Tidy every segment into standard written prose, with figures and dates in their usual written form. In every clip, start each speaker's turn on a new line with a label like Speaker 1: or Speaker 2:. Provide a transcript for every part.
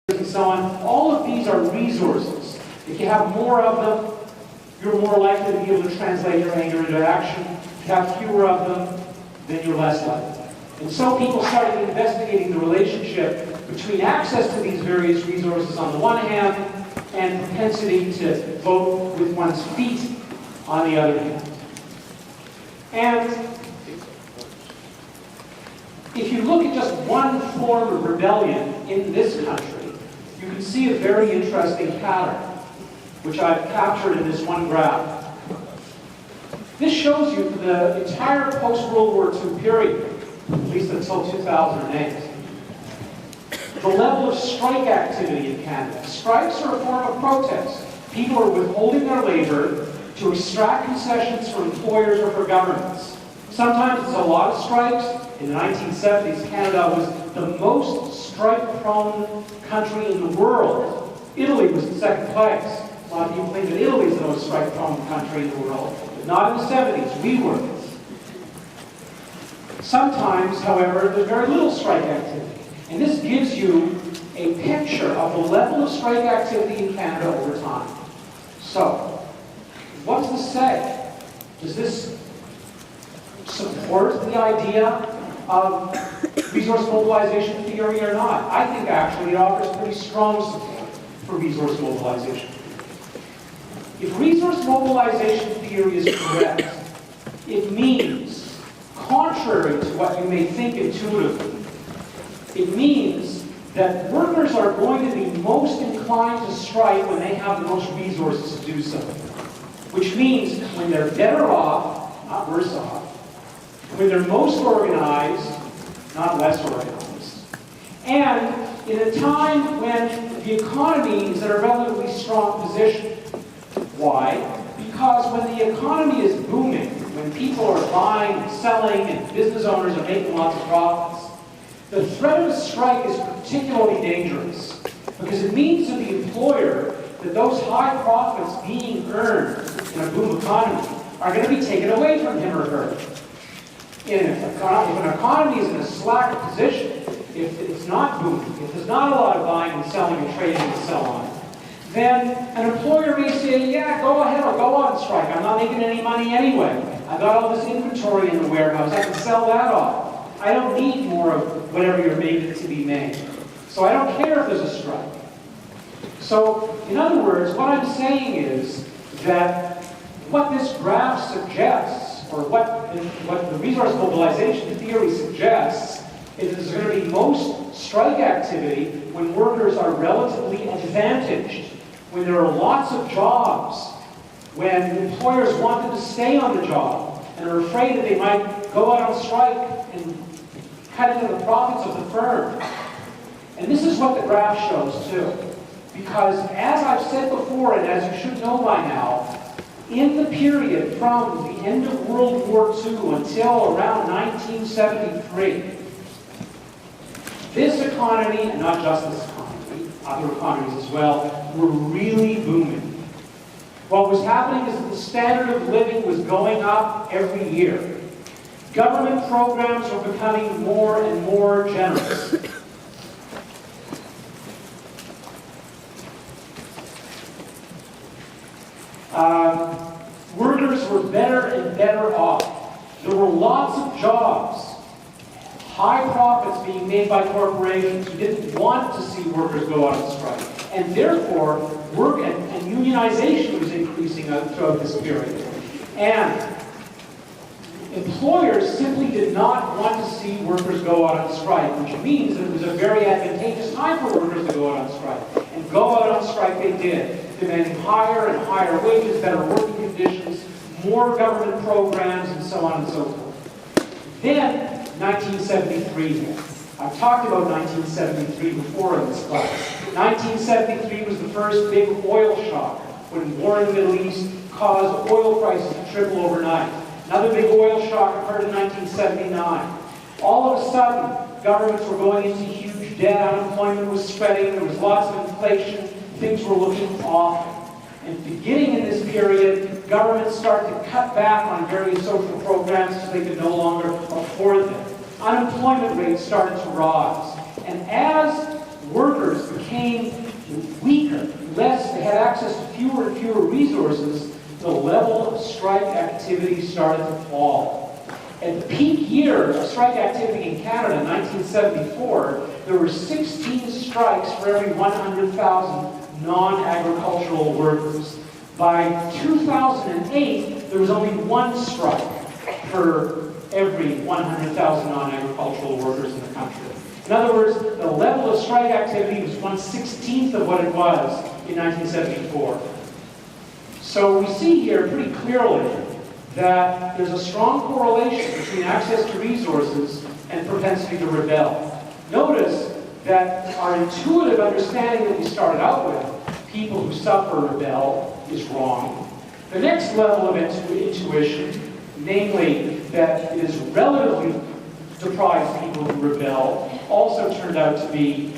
Speaker 1: and so on. All of these are resources. If you have more of them, you're more likely to be able to translate your anger into action. If you have fewer of them, then you're less likely. And so people started investigating the relationship between access to these various resources on the one hand and propensity to vote with one's feet on the other hand. And if you look at just one form of rebellion in this country, you can see a very interesting pattern, which I've captured in this one graph. This shows you for the entire post-World War II period, at least until 2008, the level of strike activity in Canada. Strikes are a form of protest. People are withholding their labor to extract concessions from employers or for governments. Sometimes it's a lot of strikes. In the 1970s, Canada was the most strike-prone country in the world. Italy was in second place. A lot of people think that Italy is the most strike-prone country in the world. But not in the 70s. We were. Sometimes, however, there's very little strike activity. And this gives you a picture of the level of strike activity in Canada over time. So, what does this say? Does this support the idea of resource mobilization theory or not? I think actually it offers pretty strong support for resource mobilization. If resource mobilization theory is correct, it means, contrary to what you may think intuitively, it means that workers are going to be most inclined to strike when they have the most resources to do so. Which means when they're better off, not worse off, when they're most organized, not less organized. And in a time when the economy is in a relatively strong position. Why? Because when the economy is booming, when people are buying and selling and business owners are making lots of profits, the threat of a strike is particularly dangerous because it means to the employer that those high profits being earned in a boom economy are going to be taken away from him or her. If an economy is in a slack position, if it's not booming, if there's not a lot of buying and selling and trading and so on, then an employer may say, yeah, go ahead, I'll go on strike. I'm not making any money anyway. I've got all this inventory in the warehouse. I can sell that off. I don't need more of whatever you're making to be made. So I don't care if there's a strike. So, in other words, what I'm saying is that what this graph suggests, or what the resource mobilization theory suggests, is that there's going to be most strike activity when workers are relatively advantaged, when there are lots of jobs, when employers want them to stay on the job and are afraid that they might go out on strike and cut into the profits of the firm. And this is what the graph shows too. Because as I've said before, and as you should know by now, in the period from the end of World War II until around 1973, this economy, and not just this economy, other economies as well, were really booming. What was happening is that the standard of living was going up every year. Government programs were becoming more and more generous. Workers were better and better off. There were lots of jobs. High profits being made by corporations who didn't want to see workers go out on strike. And therefore, work and unionization was increasing throughout this period. And employers simply did not want to see workers go out on strike, which means that it was a very advantageous time for workers to go out on strike. And go out on strike they did, demanding higher and higher wages, better working conditions, more government programs, and so on and so forth. Then, 1973. I've talked about 1973 before in this class. 1973 was the first big oil shock when war in the Middle East caused oil prices to triple overnight. Another big oil shock occurred in 1979. All of a sudden, governments were going into huge debt, unemployment was spreading, there was lots of inflation, things were looking awful. And beginning in this period, governments started to cut back on various social programs so they could no longer afford them. Unemployment rates started to rise. And as workers became weaker, they had access to fewer and fewer resources, the level of strike activity started to fall. At the peak year of strike activity in Canada, 1974, there were 16 strikes for every 100,000 non-agricultural workers. By 2008, there was only one strike for every 100,000 non-agricultural workers in the country. In other words, the level of strike activity was 1/16 of what it was in 1974. So we see here pretty clearly that there's a strong correlation between access to resources and propensity to rebel. Notice that our intuitive understanding that we started out with, people who suffer rebel, is wrong. The next level of intuition, namely that it is relatively deprived people who rebel, also turned out to be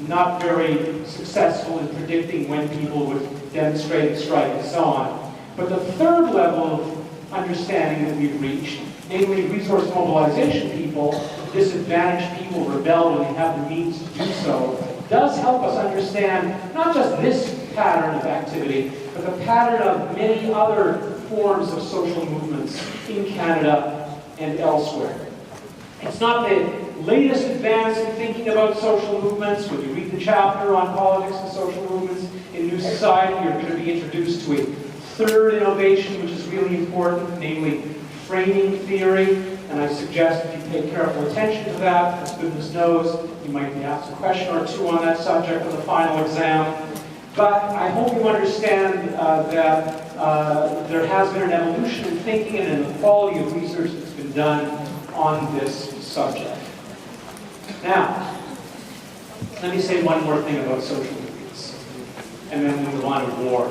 Speaker 1: not very successful in predicting when people would demonstrate and strike and so on. But the third level of understanding that we've reached, namely resource mobilization people, disadvantaged people rebel when they have the means to do so, does help us understand not just this pattern of activity, but the pattern of many other forms of social movements in Canada and elsewhere. It's not the latest advance in thinking about social movements. When you read the chapter on politics and social movements in New Society, you're going to be introduced to a third innovation, which is really important, namely framing theory. And I suggest if you pay careful attention to that, as goodness knows, you might be asked a question or two on that subject on the final exam. But I hope you understand that there has been an evolution in thinking and in the quality of research that's been done on this subject. Now, let me say one more thing about social movements, and then we'll move on to war.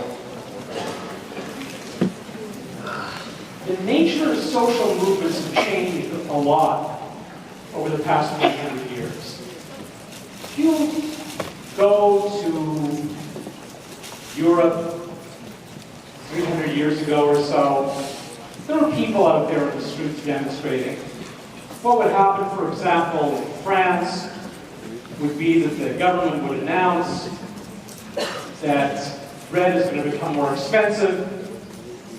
Speaker 1: The nature of social movements has changed a lot over the past 100 years. If you go to Europe 300 years ago or so, there were people out there in the streets demonstrating. What would happen, for example, in France, would be that the government would announce that bread is going to become more expensive.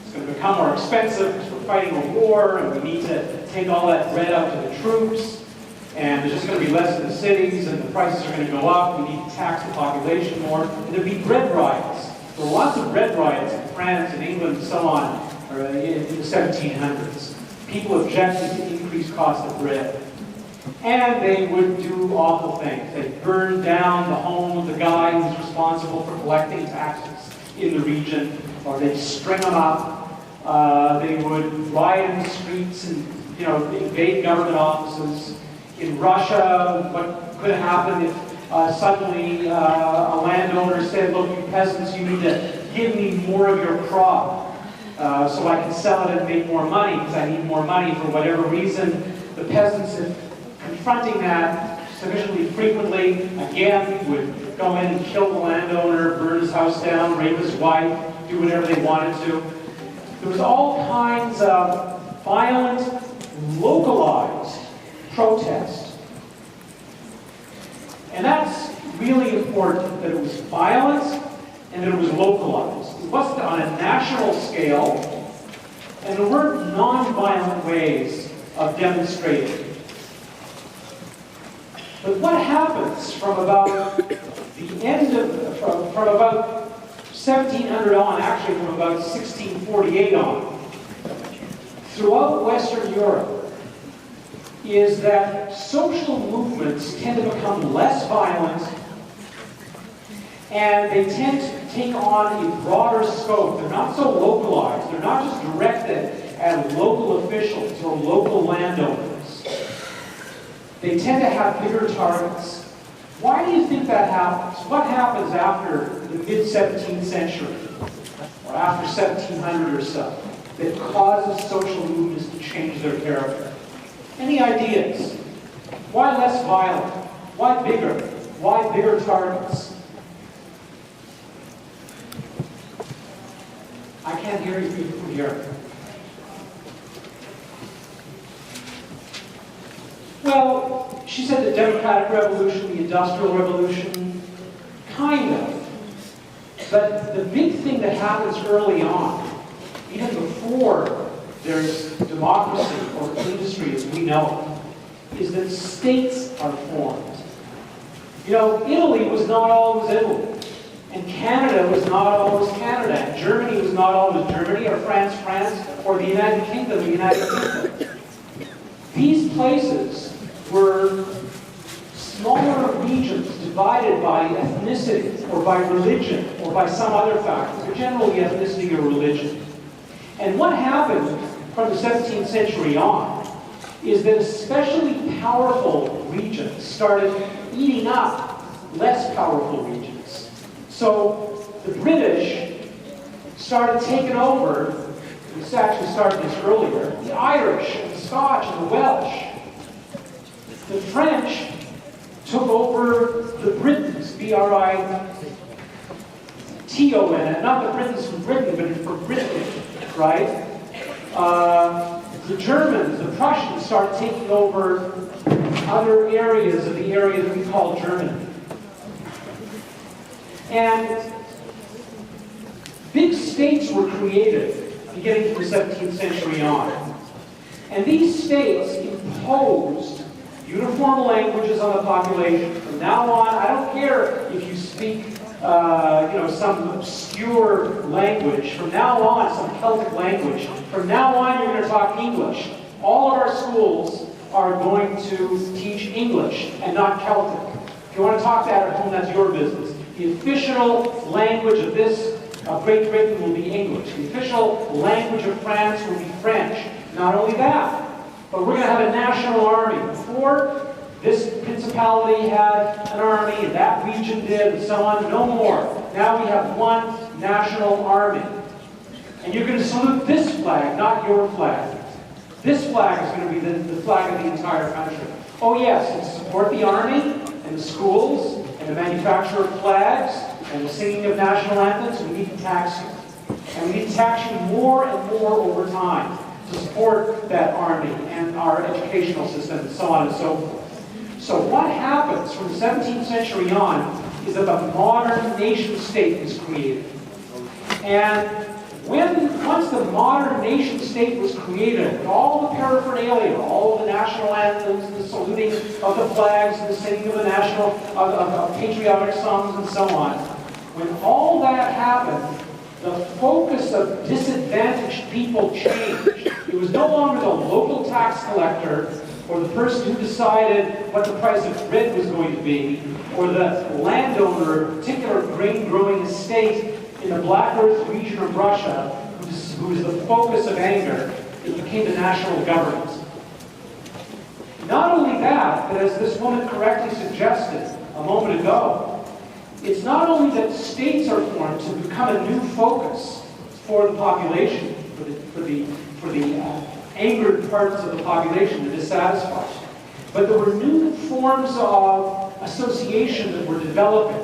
Speaker 1: It's going to become more expensive because we're fighting a war and we need to take all that bread out to the troops. And there's just going to be less in the cities and the prices are going to go up. We need to tax the population more. And there'd be bread riots. There were lots of bread riots in France and England and so on in the 1700s. People objected to increased cost of bread. And they would do awful things. They'd burn down the home of the guy who's responsible for collecting taxes in the region, or they'd string them up. They would riot in the streets and, invade government offices. In Russia, what could happen if suddenly a landowner said, look, you peasants, you need to give me more of your crop so I can sell it and make more money because I need more money for whatever reason. The peasants, confronting that sufficiently frequently, again, would go in and kill the landowner, burn his house down, rape his wife, do whatever they wanted to. There was all kinds of violent, localized protest. And that's really important, that it was violent and that it was localized. It wasn't on a national scale, and there weren't non-violent ways of demonstrating. But what happens from about the end of, from about 1700 on, actually from about 1648 on, throughout Western Europe, is that social movements tend to become less violent and they tend to take on a broader scope. They're not so localized. They're not just directed at local officials or local landowners. They tend to have bigger targets. Why do you think that happens? What happens after the mid-17th century or after 1700 or so that causes social movements to change their character? Any ideas? Why less violent? Why bigger? Why bigger targets? I can't hear you from here. Well, she said the democratic revolution, the industrial revolution, kind of. But the big thing that happens early on, even before there's democracy or industry as we know it, is that states are formed. You know, Italy was not always Italy. And Canada was not always Canada. And Germany was not always Germany, or France, France, or the United Kingdom, the United Kingdom. These places were smaller regions divided by ethnicity, or by religion, or by some other factor, but generally ethnicity or religion. And what happened from the 17th century on is that especially powerful regions started eating up less powerful regions. So the British started taking over, this actually started this earlier, the Irish and the Scotch and the Welsh. The French took over the Britons, B-R-I-T-O-N, not the Britons from Britain, but from Britain, right? The Germans, the Prussians started taking over other areas of the area that we call Germany. And big states were created beginning from the 17th century on. And these states imposed uniform languages on the population. From now on, I don't care if you speak some obscure language. From now on, some Celtic language. From now on, you're going to talk English. All of our schools are going to teach English and not Celtic. If you want to talk that at home, that's your business. The official language of Great Britain will be English. The official language of France will be French. Not only that, but we're going to have a national army. Before, this principality had an army, and that region did, and so on. No more. Now we have one national army. And you're going to salute this flag, not your flag. This flag is going to be the flag of the entire country. Oh yes, and support the army, and the schools, and the manufacture of flags, and the singing of national anthems. We need to tax you. And we need to tax you more and more over time to support that army and our educational system and so on and so forth. So what happens from the 17th century on is that the modern nation state is created. And once the modern nation state was created, with all the paraphernalia, all of the national anthems, the saluting of the flags, the singing of the of patriotic songs and so on, when all that happened, the focus of disadvantaged people changed. It was no longer the local tax collector or the person who decided what the price of bread was going to be, or the landowner of a particular grain-growing estate in the Black Earth region of Russia, who was the focus of anger. It became the national government. Not only that, but as this woman correctly suggested a moment ago, it's not only that states are formed to become a new focus for the population, for the angered parts of the population, the dissatisfied, but there were new forms of association that were developing.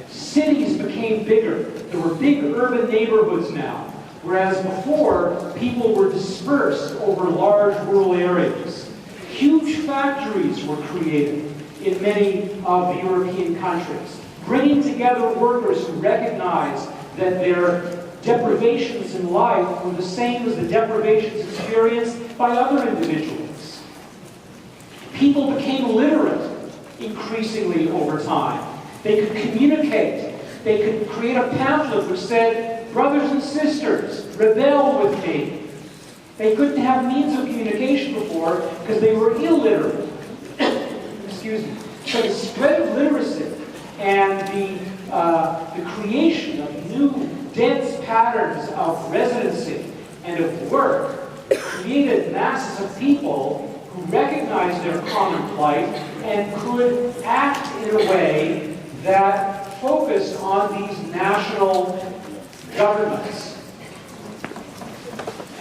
Speaker 1: Cities became bigger. There were big urban neighborhoods now, whereas before, people were dispersed over large rural areas. Huge factories were created in many of the European countries, bringing together workers who recognized that their deprivations in life were the same as the deprivations experienced by other individuals. People became literate increasingly over time. They could communicate. They could create a pamphlet which said, "Brothers and sisters, rebel with me." They couldn't have means of communication before because they were illiterate. Excuse me. So the spread of literacy and the creation of new dense patterns of residency and of work created masses of people who recognized their common plight and could act in a way that focused on these national governments.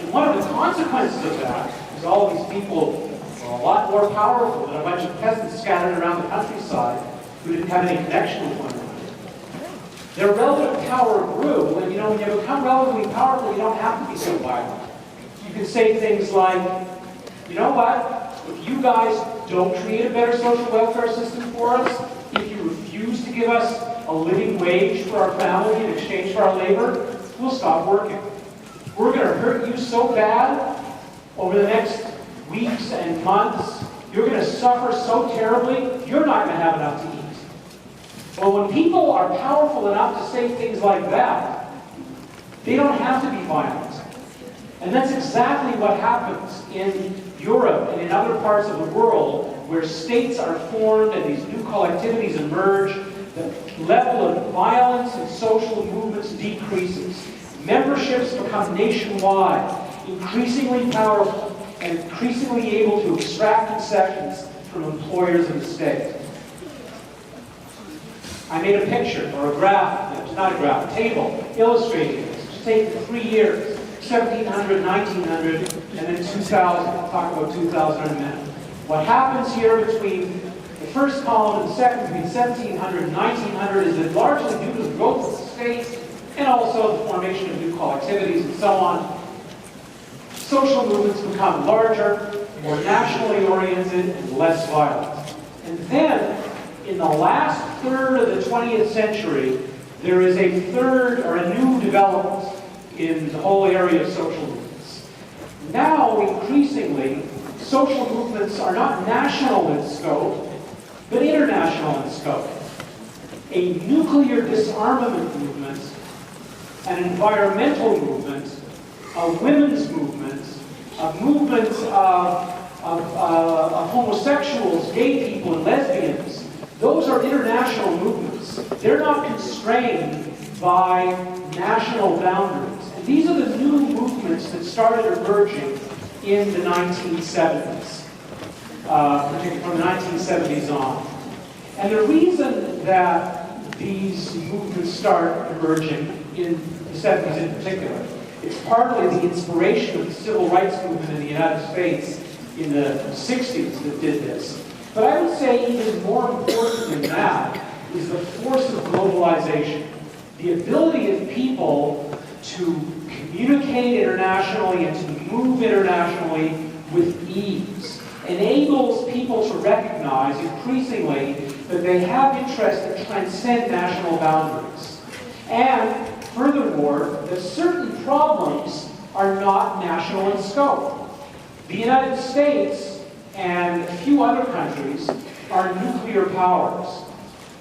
Speaker 1: And one of the consequences of that is all of these people were a lot more powerful than a bunch of peasants scattered around the countryside who didn't have any connection with one another. Their relative power grew, and when you become relatively powerful, you don't have to be so violent. You can say things like, you know what, if you guys don't create a better social welfare system for us, if you refuse to give us a living wage for our family in exchange for our labor, we'll stop working. We're going to hurt you so bad over the next weeks and months. You're going to suffer so terribly, you're not going to have enough to eat. Well, when people are powerful enough to say things like that, they don't have to be violent. And that's exactly what happens in Europe and in other parts of the world where states are formed and these new collectivities emerge. The level of violence and social movements decreases. Memberships become nationwide, increasingly powerful, and increasingly able to extract concessions from employers and the state. I made a picture, or a graph, not a graph, a table, illustrating this. It's taken 3 years, 1700, 1900, and then 2000. I'll talk about 2000 in a minute. What happens here between the first column and the second, between 1700 and 1900, is that largely due to the growth of the state, and also the formation of new collectivities and so on, social movements become larger, more nationally oriented, and less violent. And then, in the last third of the 20th century, there is a third, or a new development in the whole area of social movements. Now, increasingly, social movements are not national in scope, but international in scope. A nuclear disarmament movement, an environmental movement, a women's movement, a movement of homosexuals, gay people, and lesbians. Those are international movements. They're not constrained by national boundaries. And these are the new movements that started emerging in the 1970s, particularly from the 1970s on. And the reason that these movements start emerging in the 70s in particular, it's partly the inspiration of the civil rights movement in the United States in the 60s that did this. But I would say even more important than that is the force of globalization. The ability of people to communicate internationally and to move internationally with ease enables people to recognize increasingly that they have interests that transcend national boundaries. And furthermore, that certain problems are not national in scope. The United States and a few other countries are nuclear powers.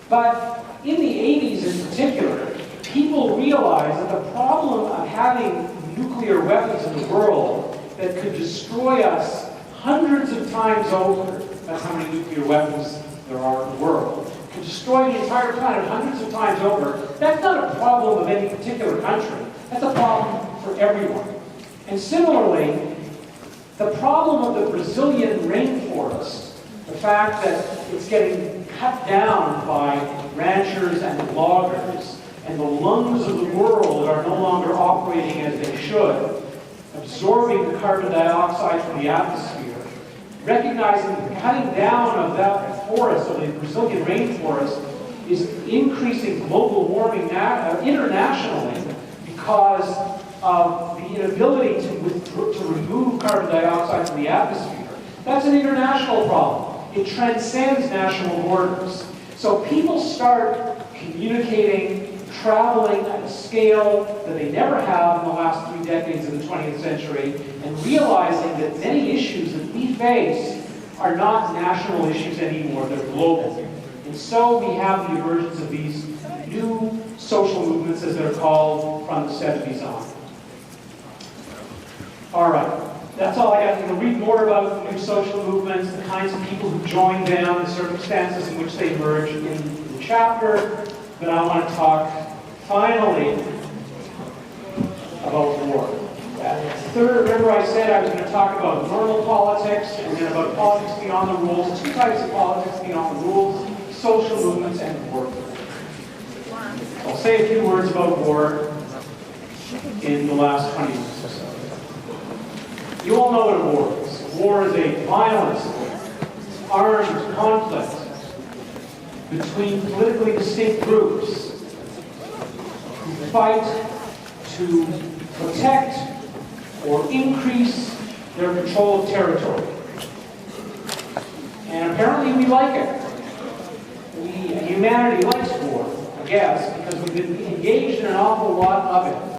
Speaker 1: But in the 80s in particular, people realized that the problem of having nuclear weapons in the world that could destroy us hundreds of times over, that's how many nuclear weapons there are in the world, could destroy the entire planet hundreds of times over, that's not a problem of any particular country. That's a problem for everyone. And similarly, the problem of the Brazilian rainforest, the fact that it's getting cut down by ranchers and loggers, and the lungs of the world are no longer operating as they should, absorbing the carbon dioxide from the atmosphere, recognizing that the cutting down of that forest, of the Brazilian rainforest, is increasing global warming internationally because of the inability to remove carbon dioxide from the atmosphere. That's an international problem. It transcends national borders. So people start communicating, traveling at a scale that they never have in the last 3 decades of the 20th century, and realizing that many issues that we face are not national issues anymore, they're global. And so we have the emergence of these new social movements, as they're called, from the 70s on. All right, that's all I got. You can read more about the new social movements, the kinds of people who joined them, the circumstances in which they emerge in the chapter. But I want to talk, finally, about war. Third, remember I said I was going to talk about normal politics and then about politics beyond the rules, 2 types of politics beyond the rules, social movements and war. I'll say a few words about war in the last 20 minutes or so. You all know what a war is. War is a violent, armed conflict between politically distinct groups who fight to protect or increase their control of territory. And do we like it? Humanity likes war, I guess, because we've been engaged in an awful lot of it.